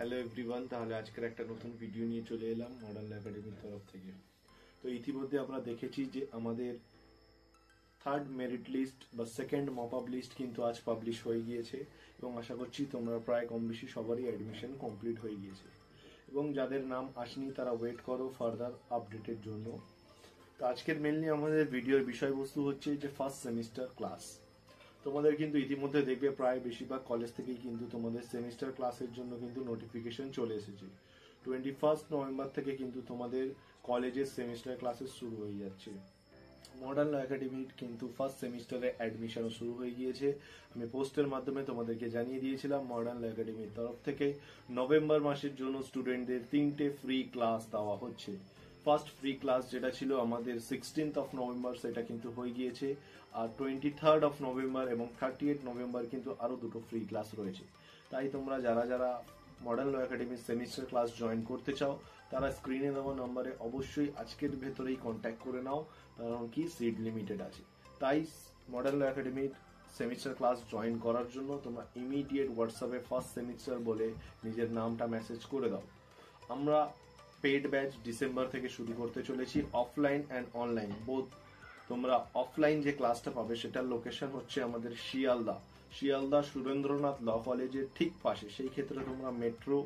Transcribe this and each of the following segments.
Hello everyone, তাহলে আজকের একটা নতুন ভিডিও নিয়ে চলে এলাম মডার্ন একাডেমির তরফ থেকে। তো ইতিমধ্যে আমরা দেখেছি যে আমাদের থার্ড মেরিট লিস্ট বা সেকেন্ড মপ আপ লিস্ট কিন্তু আজ পাবলিশ হয়ে গিয়েছে এবং আশা করছি তোমরা প্রায় কম বেশি সবারই অ্যাডমিশন কমপ্লিট হয়ে গিয়েছে এবং যাদের নাম আসেনি তারা ওয়েট করো ফার্দার আপডেটের জন্য। তো আজকের মেনলি আমাদের ভিডিওর বিষয়বস্তু হচ্ছে যে ফার্স্ট সেমিস্টার ক্লাস। তোমাদের কিন্তু ইতিমধ্যে দেখবে প্রায় বেশিরভাগ কলেজ থেকেই কিন্তু তোমাদের সেমিস্টার ক্লাসের জন্য কিন্তু নোটিফিকেশন চলে এসেছে। 21 নভেম্বর থেকে কিন্তু তোমাদের কলেজের সেমিস্টার ক্লাসেস শুরু হয়ে যাচ্ছে। মডার্ন একাডেমির কিন্তু ফার্স্ট সেমিস্টারে অ্যাডমিশনও শুরু হয়ে গিয়েছে। আমি পোস্টের মাধ্যমে তোমাদেরকে জানিয়ে দিয়েছিলাম মডার্ন একাডেমির তরফ থেকে নভেম্বর মাসের জন্য স্টুডেন্টদের 3টে ফ্রি ক্লাস দেওয়া হচ্ছে। ফার্স্ট ফ্রি ক্লাস যেটা ছিল আমাদের 16th নভেম্বর সেটা কিন্তু হয়ে গিয়েছে, আর 23rd নভেম্বর এবং 30th নভেম্বর কিন্তু আরো দুটো ফ্রি ক্লাস রয়েছে। তাই তোমরা যারা যারা মডার্ন ল একাডেমির সেমিস্টার ক্লাস জয়েন করতে চাও তারা স্ক্রিনে দেওয়া নম্বরে অবশ্যই আজকের ভেতরেই কন্ট্যাক্ট করে নাও, কারণ কি সিট লিমিটেড আছে। তাই মডার্ন ল একাডেমির সেমিস্টার ক্লাস জয়েন করার জন্য তোমরা ইমিডিয়েট হোয়াটসঅ্যাপে ফার্স্ট সেমিস্টার বলে নিজের নামটা মেসেজ করে দাও। আমরা পেড ব্যাচ ডিসেম্বর থেকে শুরু করতে চলেছি, অফলাইন অ্যান্ড অনলাইন বোথ। তোমরা অফলাইন যে ক্লাসটা পাবে সেটার লোকেশন হচ্ছে আমাদের শিয়ালদা সুরেন্দ্রনাথ ল কলেজের ঠিক পাশে। সেই ক্ষেত্রে তোমরা মেট্রো,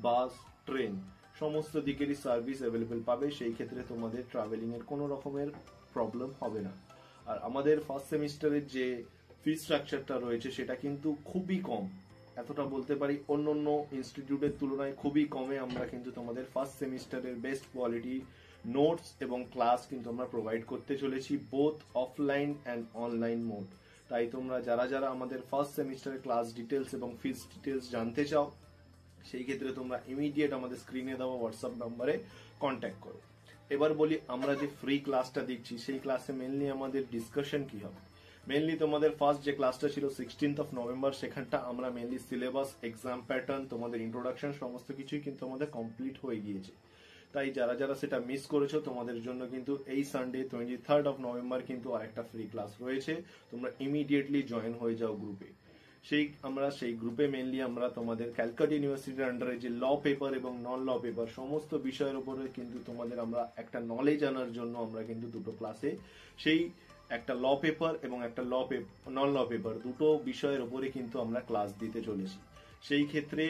বাস, ট্রেন সমস্ত দিকেরই সার্ভিস অ্যাভেলেবেল পাবে। সেই ক্ষেত্রে তোমাদের ট্রাভেলিং এর কোনো রকমের প্রবলেম হবে না। আর আমাদের ফার্স্ট সেমিস্টারের যে ফি স্ট্রাকচারটা রয়েছে সেটা কিন্তু খুবই কম, এতটা বলতে পারি অন্য অন্য ইনস্টিটিউটের তুলনায় খুবই কমে আমরা কিন্তু তোমাদের ফার্স্ট সেমিস্টারের বেস্ট কোয়ালিটি নোটস এবং ক্লাস কিন্তু আমরা প্রোভাইড করতে চলেছি, both offline and online mode. তাই তোমরা যারা যারা আমাদের ফার্স্ট সেমিস্টারের ক্লাস ডিটেলস এবং ফিস ডিটেলস জানতে চাও সেই ক্ষেত্রে তোমরা ইমিডিয়েট আমাদের স্ক্রিনে দেওয়া হোয়াটসঅ্যাপ নাম্বারে কন্ট্যাক্ট করো। এবার বলি আমরা যে ফ্রি ক্লাসটা দিচ্ছি সেই ক্লাসে মেনলি আমাদের ডিসকাশন কি হবে। মেনলি তোমাদের ফার্স্ট যে ক্লাসটা ছিল 16th নভেম্বর সেখানটা আমরা মেনলি সিলেবাস, এক্সাম প্যাটার্ন, তোমাদের ইন্ট্রোডাকশন সমস্ত কিছুই কিন্তু আমাদের কমপ্লিট হয়ে গিয়েছে। তাই যারা যারা সেটা মিস করেছো তোমাদের জন্য কিন্তু এই সানডে 23rd নভেম্বর কিন্তু আরেকটা ফ্রি ক্লাস রয়েছে। তোমরা ইমিডিয়েটলি জয়েন হয়ে যাও গ্রুপে। সেই গ্রুপে মেনলি আমরা তোমাদের ক্যালকাটা ইউনিভার্সিটির আন্ডারে যে ল পেপার এবং নন ল পেপার সমস্ত বিষয়ের উপরে কিন্তু তোমাদের আমরা একটা নলেজ আনার জন্য আমরা কিন্তু দুটো ক্লাসে সেই একটা ল পেপার এবং একটা নন ল পেপার দুটো বিষয়ের উপরে কিন্তু আমরা ক্লাস দিতে চলেছি। সেই ক্ষেত্রে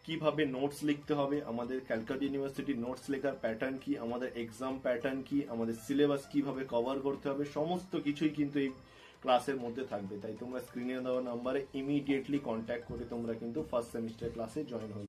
কিভাবে নোটস লিখতে হবে, আমাদের ক্যালকাটা ইউনিভার্সিটির নোটস লেখার প্যাটার্ন কি, আমাদের এক্সাম প্যাটার্ন কি, আমাদের সিলেবাস কিভাবে কভার করতে হবে সমস্ত কিছুই কিন্তু এই ক্লাসের মধ্যে থাকবে। তাই তোমরা স্ক্রিনে দেওয়া নাম্বারে ইমিডিয়েটলি কন্ট্যাক্ট করে তোমরা কিন্তু ফার্স্ট সেমিস্টার ক্লাসে জয়েন হয়ে